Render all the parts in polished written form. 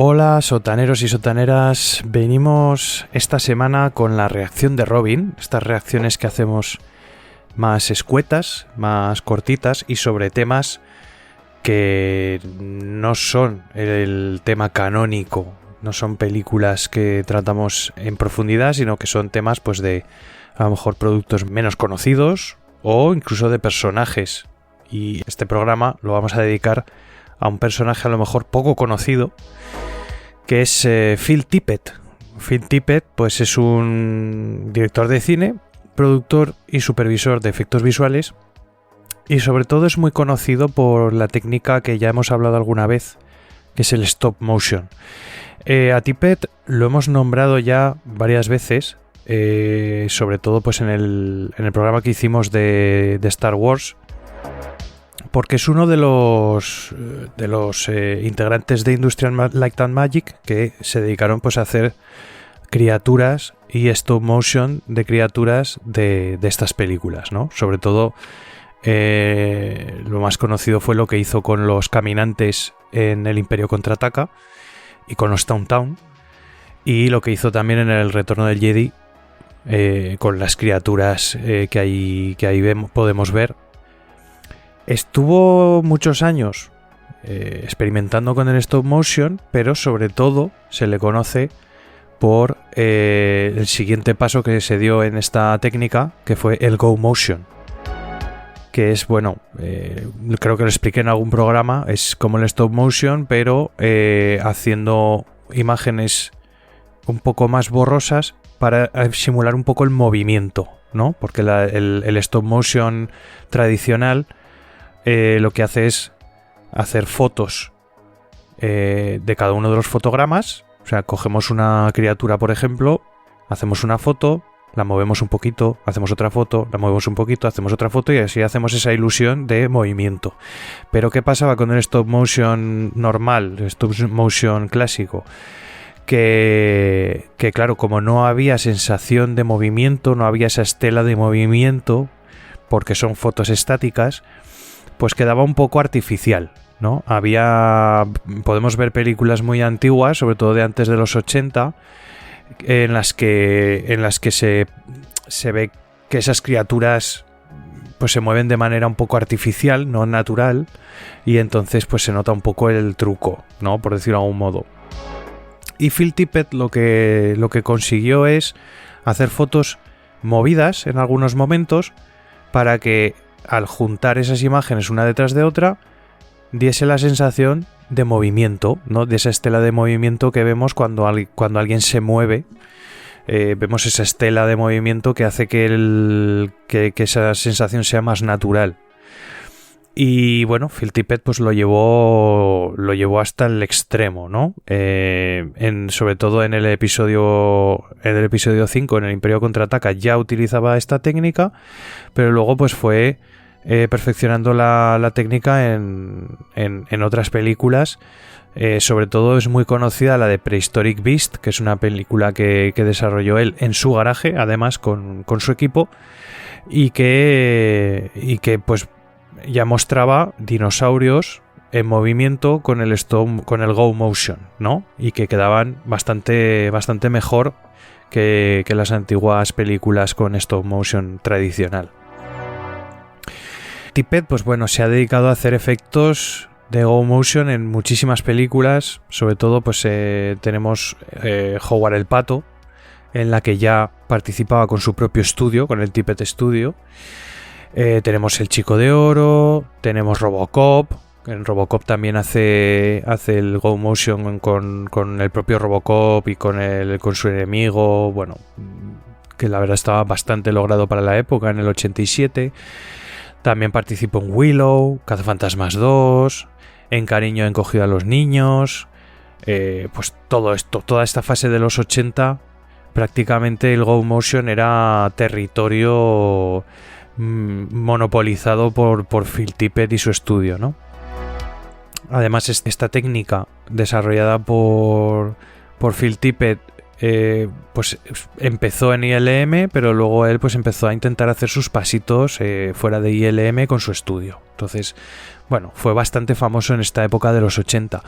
Hola sotaneros y sotaneras, venimos esta semana con la reacción de Robin, estas reacciones que hacemos más escuetas, más cortitas y sobre temas que no son el tema canónico, no son películas que tratamos en profundidad, sino que son temas pues de a lo mejor productos menos conocidos o incluso de personajes. Y este programa lo vamos a dedicar a un personaje a lo mejor poco conocido, que es Phil Tippett. Phil Tippett pues es un director de cine, productor y supervisor de efectos visuales, y sobre todo es muy conocido por la técnica que ya hemos hablado alguna vez, que es el stop motion. A Tippett lo hemos nombrado ya varias veces, sobre todo pues en el programa que hicimos de Star Wars, porque es uno de los integrantes de Industrial Light and Magic que se dedicaron pues a hacer criaturas y stop motion de criaturas de estas películas, ¿no? Sobre todo lo más conocido fue lo que hizo con los caminantes en El Imperio Contraataca y con los Town, y lo que hizo también en El Retorno del Jedi con las criaturas que ahí podemos ver. Estuvo muchos años experimentando con el stop motion, pero sobre todo se le conoce por el siguiente paso que se dio en esta técnica, que fue el Go Motion, que es, bueno, creo que lo expliqué en algún programa, es como el stop motion, pero haciendo imágenes un poco más borrosas para simular un poco el movimiento, ¿no? Porque el stop motion tradicional lo que hace es hacer fotos de cada uno de los fotogramas. O sea, cogemos una criatura, por ejemplo, hacemos una foto, la movemos un poquito, hacemos otra foto, la movemos un poquito, hacemos otra foto, y así hacemos esa ilusión de movimiento. Pero ¿qué pasaba con el stop motion normal, el stop motion clásico? Que claro, como no había sensación de movimiento, no había esa estela de movimiento, porque son fotos estáticas, pues quedaba un poco artificial, ¿no? Podemos ver películas muy antiguas, sobre todo de antes de los 80, en las que se ve que esas criaturas pues se mueven de manera un poco artificial, no natural, y entonces pues se nota un poco el truco, ¿no? Por decirlo de algún modo. Y Phil Tippett lo que consiguió es hacer fotos movidas en algunos momentos para que al juntar esas imágenes una detrás de otra diese la sensación de movimiento, ¿no? De esa estela de movimiento que vemos cuando alguien se mueve. Vemos esa estela de movimiento que hace que esa sensación sea más natural. Y bueno, Phil Tippett pues lo llevó hasta el extremo, ¿no? Sobre todo en el episodio 5, en El Imperio Contraataca, ya utilizaba esta técnica, pero luego pues fue perfeccionando la técnica en otras películas. Sobre todo es muy conocida la de Prehistoric Beast, que es una película que desarrolló él en su garaje, además con su equipo, y que pues ya mostraba dinosaurios en movimiento con el Go Motion, ¿no? Y que quedaban bastante mejor que las antiguas películas con stop motion tradicional. Tippett, pues bueno, se ha dedicado a hacer efectos de Go Motion en muchísimas películas. Sobre todo pues tenemos Howard el Pato, en la que ya participaba con su propio estudio, con el Tippett Studio. Tenemos El Chico de Oro, tenemos Robocop. En Robocop también hace el Go Motion con el propio Robocop y con su enemigo, bueno, que la verdad estaba bastante logrado para la época, en el 87. También participó en Willow, Cazafantasmas 2, en Cariño encogido a los niños. Pues todo esto, toda esta fase de los 80, prácticamente el Go Motion era territorio monopolizado por Phil Tippett y su estudio, ¿no? Además, esta técnica desarrollada por Phil Tippett pues empezó en ILM, pero luego él pues empezó a intentar hacer sus pasitos fuera de ILM con su estudio. Entonces, bueno, fue bastante famoso en esta época de los 80.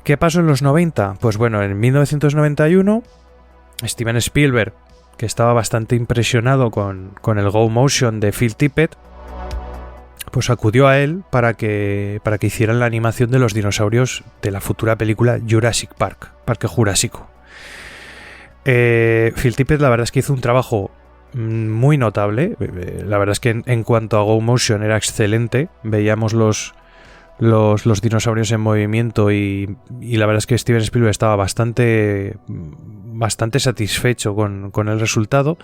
¿Qué pasó en los 90? Pues bueno, en 1991, Steven Spielberg, que estaba bastante impresionado con el Go Motion de Phil Tippett, pues acudió a él para que hicieran la animación de los dinosaurios de la futura película Jurassic Park, Parque Jurásico. Phil Tippett la verdad es que hizo un trabajo muy notable. La verdad es que en cuanto a Go Motion era excelente. Veíamos los dinosaurios en movimiento y la verdad es que Steven Spielberg estaba bastante satisfecho con el resultado.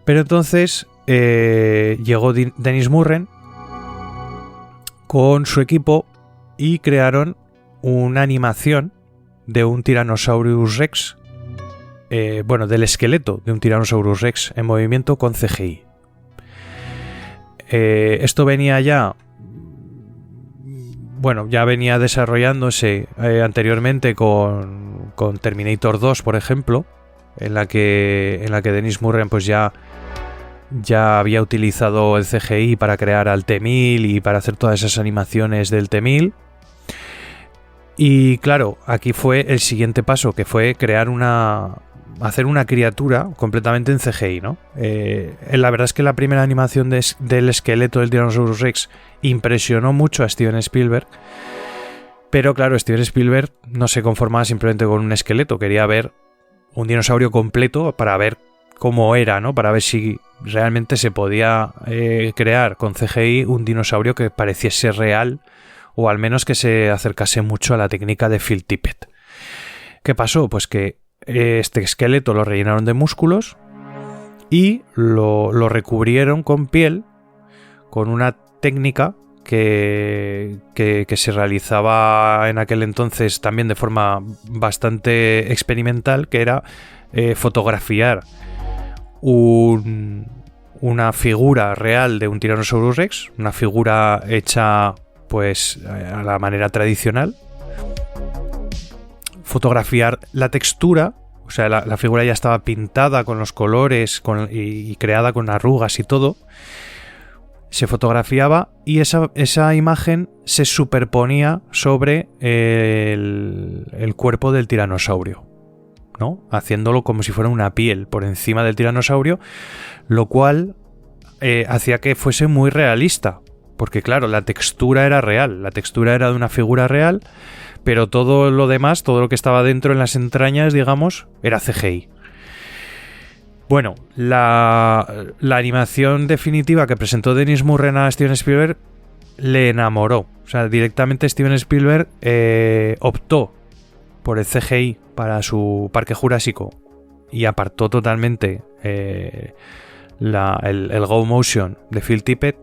Pero entonces llegó Dennis Muren con su equipo y crearon una animación de un Tyrannosaurus Rex, del esqueleto de un Tyrannosaurus Rex en movimiento con CGI. Esto venía ya venía desarrollándose anteriormente con Terminator 2, por ejemplo, en la que Dennis Muren pues ya había utilizado el CGI para crear al T-1000 y para hacer todas esas animaciones del T-1000. Y claro, aquí fue el siguiente paso, que fue hacer una criatura completamente en CGI, ¿no? La verdad es que la primera animación del esqueleto del Tyrannosaurus Rex impresionó mucho a Steven Spielberg, pero claro, Steven Spielberg no se conformaba simplemente con un esqueleto, quería ver un dinosaurio completo para ver cómo era, ¿no? Para ver si realmente se podía crear con CGI un dinosaurio que pareciese real, o al menos que se acercase mucho a la técnica de Phil Tippett. ¿Qué pasó? Pues que este esqueleto lo rellenaron de músculos y lo recubrieron con piel, con una técnica que se realizaba en aquel entonces también de forma bastante experimental, que era fotografiar una figura real de un Tyrannosaurus Rex, una figura hecha pues a la manera tradicional, fotografiar la textura, o sea, la figura ya estaba pintada con los colores y creada con arrugas y todo, se fotografiaba y esa imagen se superponía sobre el cuerpo del tiranosaurio, ¿no? Haciéndolo como si fuera una piel por encima del tiranosaurio, lo cual hacía que fuese muy realista, porque claro, la textura era real, la textura era de una figura real, pero todo lo demás, todo lo que estaba dentro en las entrañas, digamos, era CGI. Bueno, la animación definitiva que presentó Dennis Muren a Steven Spielberg le enamoró. O sea, directamente Steven Spielberg optó por el CGI para su Parque Jurásico y apartó totalmente el Go Motion de Phil Tippett,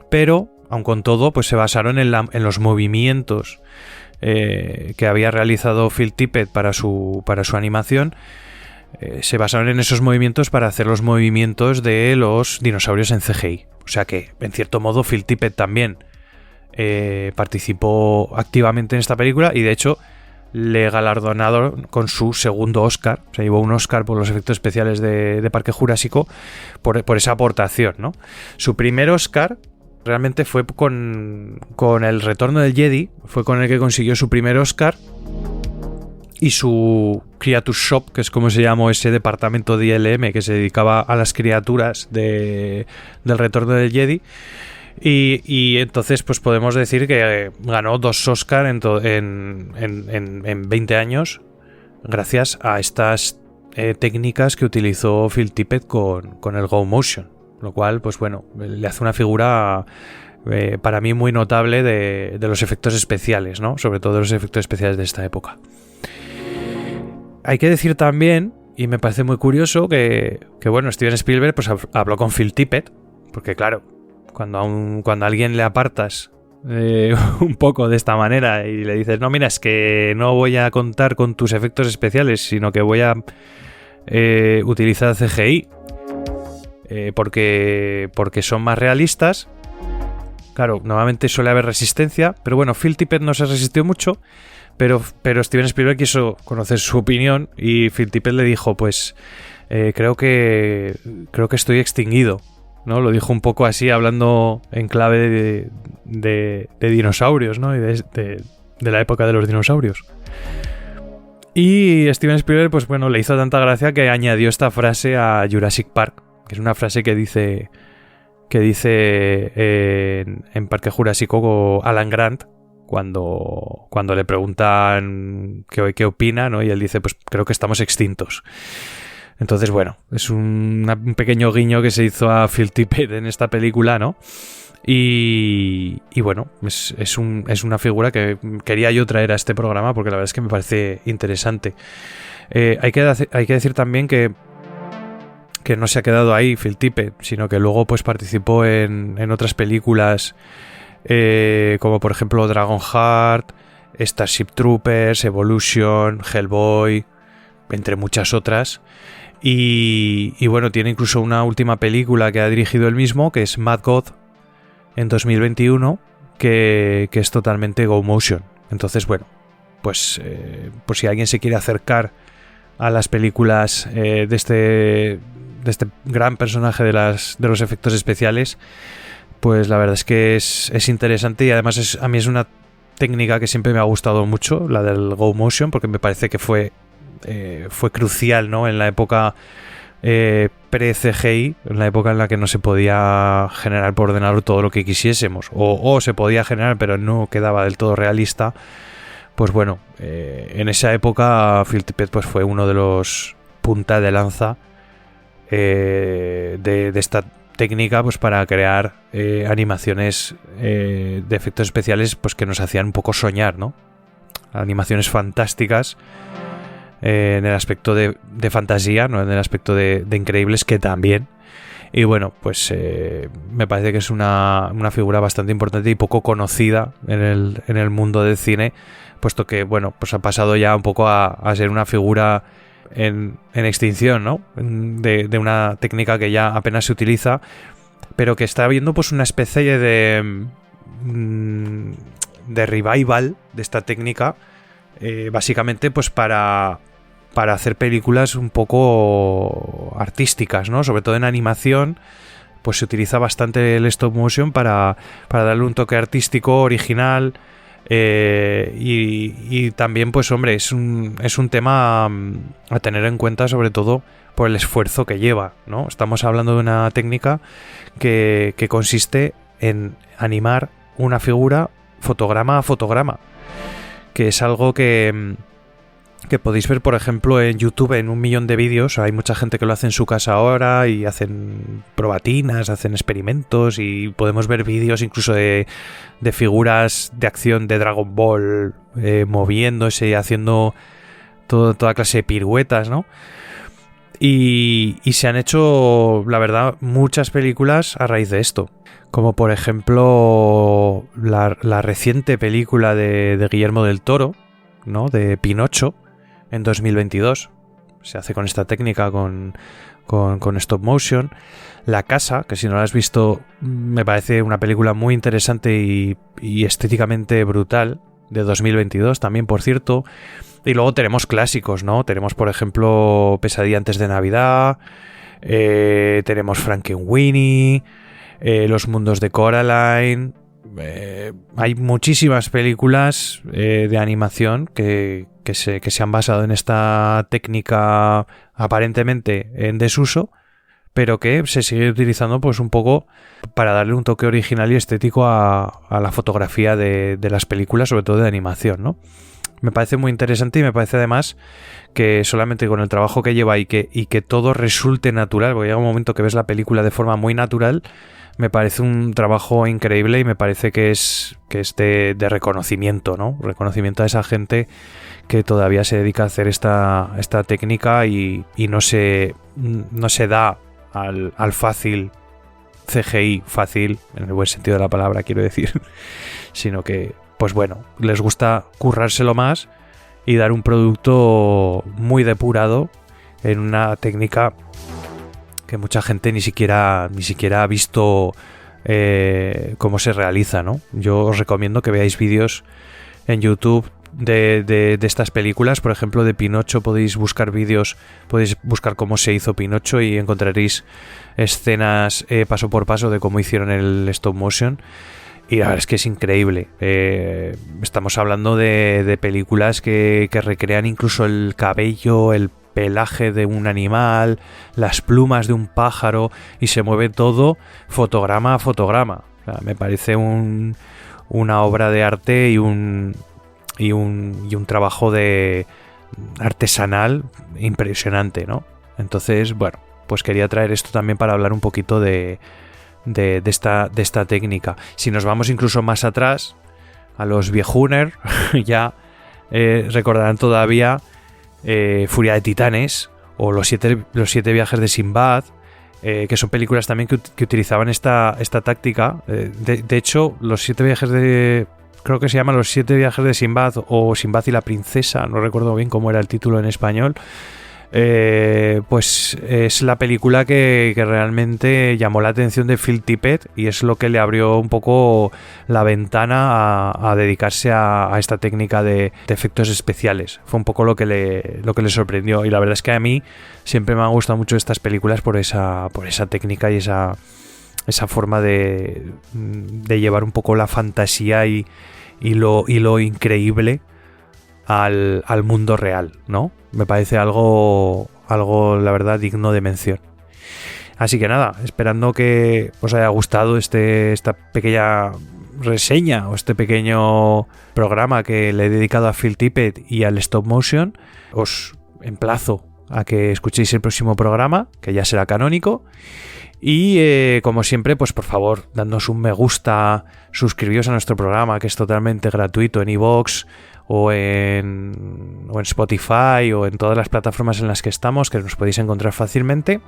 pero aun con todo pues se basaron en los movimientos que había realizado Phil Tippett para su animación. Se basaron en esos movimientos para hacer los movimientos de los dinosaurios en CGI. O sea que, en cierto modo, Phil Tippett también participó activamente en esta película y, de hecho, le galardonaron con su segundo Oscar. Se llevó un Oscar por los efectos especiales de Parque Jurásico por esa aportación, ¿no? Su primer Oscar realmente fue con El Retorno del Jedi. Fue con el que consiguió su primer Oscar. Y su Creature Shop, que es como se llamó ese departamento de ILM que se dedicaba a las criaturas del Retorno del Jedi. Y entonces pues podemos decir que ganó 2 Oscar en 20 años gracias a estas técnicas que utilizó Phil Tippett con el Go Motion. Lo cual, pues bueno, le hace una figura para mí muy notable de los efectos especiales, ¿no? Sobre todo de los efectos especiales de esta época. Hay que decir también, y me parece muy curioso, que bueno, Steven Spielberg pues habló con Phil Tippett, porque claro, cuando a alguien le apartas un poco de esta manera y le dices, no, mira, es que no voy a contar con tus efectos especiales, sino que voy a utilizar CGI, porque son más realistas. Claro, normalmente suele haber resistencia, pero bueno, Phil Tippett no se resistió mucho. Pero Steven Spielberg quiso conocer su opinión y Phil Tippett le dijo, pues creo que estoy extinguido, ¿no? Lo dijo un poco así, hablando en clave de dinosaurios, ¿no? Y de de la época de los dinosaurios. Y Steven Spielberg, pues bueno, le hizo tanta gracia que añadió esta frase a Jurassic Park, que es una frase que dice en Parque Jurásico Alan Grant cuando le preguntan qué opina, ¿no? Y él dice, pues creo que estamos extintos. Entonces, bueno, es un pequeño guiño que se hizo a Phil Tippett en esta película, ¿no? Y bueno, es una figura que quería yo traer a este programa porque la verdad es que me parece interesante. Hay que decir también que no se ha quedado ahí Phil Tippett, sino que luego pues participó en otras películas como por ejemplo Dragonheart, Starship Troopers, Evolution, Hellboy, entre muchas otras. Y bueno, tiene incluso una última película que ha dirigido él mismo, que es Mad God, en 2021, que es totalmente Go Motion. Entonces, bueno, pues por si alguien se quiere acercar a las películas de este gran personaje de los efectos especiales, pues la verdad es que es interesante y además a mí es una técnica que siempre me ha gustado mucho, la del Go Motion, porque me parece que fue crucial, ¿no? En la época pre-CGI, en la época en la que no se podía generar por ordenador todo lo que quisiésemos, o se podía generar pero no quedaba del todo realista. Pues bueno, en esa época Phil Tippett pues fue uno de los punta de lanza de esta técnica, pues para crear animaciones de efectos especiales pues que nos hacían un poco soñar, ¿no? Animaciones fantásticas en el aspecto de fantasía, no en el aspecto de increíbles, que también. Y bueno, pues me parece que es una figura bastante importante y poco conocida en el mundo del cine, puesto que bueno, pues ha pasado ya un poco a ser una figura en extinción, ¿no? De una técnica que ya apenas se utiliza, pero que está habiendo pues una especie de revival de esta técnica, básicamente pues para hacer películas un poco artísticas, ¿no? Sobre todo en animación, pues se utiliza bastante el stop motion para darle un toque artístico, original, y también, pues hombre, es un tema a tener en cuenta, sobre todo por el esfuerzo que lleva, ¿no? Estamos hablando de una técnica que consiste en animar una figura fotograma a fotograma, que es algo que podéis ver, por ejemplo, en YouTube en 1 millón de vídeos. Hay mucha gente que lo hace en su casa ahora y hacen probatinas, hacen experimentos, y podemos ver vídeos incluso de figuras de acción de Dragon Ball moviéndose y haciendo toda clase de piruetas, ¿no? Y se han hecho, la verdad, muchas películas a raíz de esto. Como por ejemplo la reciente película de Guillermo del Toro, ¿no? De Pinocho, en 2022. Se hace con esta técnica, con stop motion. La Casa, que si no la has visto, me parece una película muy interesante y estéticamente brutal, de 2022 también, por cierto. Y luego tenemos clásicos, ¿no? Tenemos, por ejemplo, Pesadilla antes de Navidad, tenemos Frankenweenie, Los mundos de Coraline. Hay muchísimas películas de animación que se han basado en esta técnica aparentemente en desuso, pero que se sigue utilizando pues un poco para darle un toque original y estético a la fotografía de las películas, sobre todo de animación, ¿no? Me parece muy interesante y me parece además que solamente con el trabajo que lleva y que todo resulte natural, porque llega un momento que ves la película de forma muy natural, me parece un trabajo increíble y me parece que es de reconocimiento, ¿no? Reconocimiento a esa gente que todavía se dedica a hacer esta técnica y no se da al fácil CGI, fácil en el buen sentido de la palabra, quiero decir, sino que, pues bueno, les gusta currárselo más y dar un producto muy depurado en una técnica que mucha gente ni siquiera ha visto cómo se realiza, ¿no? Yo os recomiendo que veáis vídeos en YouTube de estas películas. Por ejemplo, de Pinocho podéis buscar vídeos, podéis buscar cómo se hizo Pinocho y encontraréis escenas paso por paso de cómo hicieron el stop motion. Y la verdad es que es increíble. Estamos hablando de películas que recrean incluso el cabello, el pelaje de un animal, las plumas de un pájaro, y se mueve todo fotograma a fotograma. O sea, me parece una obra de arte y un trabajo de artesanal impresionante, ¿no? Entonces, bueno, pues quería traer esto también para hablar un poquito de esta técnica. Si nos vamos incluso más atrás, a los viejuner, ya recordarán todavía Furia de Titanes o los siete viajes de Sinbad, que son películas también que utilizaban esta táctica. De hecho, los 7 viajes de... Creo que se llaman los 7 viajes de Sinbad o Sinbad y la princesa, no recuerdo bien cómo era el título en español. Pues es la película que realmente llamó la atención de Phil Tippett y es lo que le abrió un poco la ventana a dedicarse a esta técnica de efectos especiales. Fue un poco lo que le sorprendió, y la verdad es que a mí siempre me han gustado mucho estas películas por esa técnica y esa forma de llevar un poco la fantasía y lo increíble al mundo real, ¿no? Me parece algo la verdad digno de mención. Así que nada, esperando que os haya gustado esta pequeña reseña o este pequeño programa que le he dedicado a Phil Tippett y al stop motion. Os emplazo a que escuchéis el próximo programa, que ya será canónico. Y como siempre, pues por favor, dadnos un me gusta, suscribíos a nuestro programa, que es totalmente gratuito en iVoox o en Spotify o en todas las plataformas en las que estamos, que nos podéis encontrar fácilmente.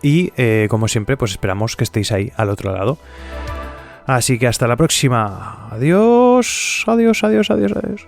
Y como siempre, pues esperamos que estéis ahí al otro lado. Así que hasta la próxima. Adiós, adiós, adiós, adiós, adiós.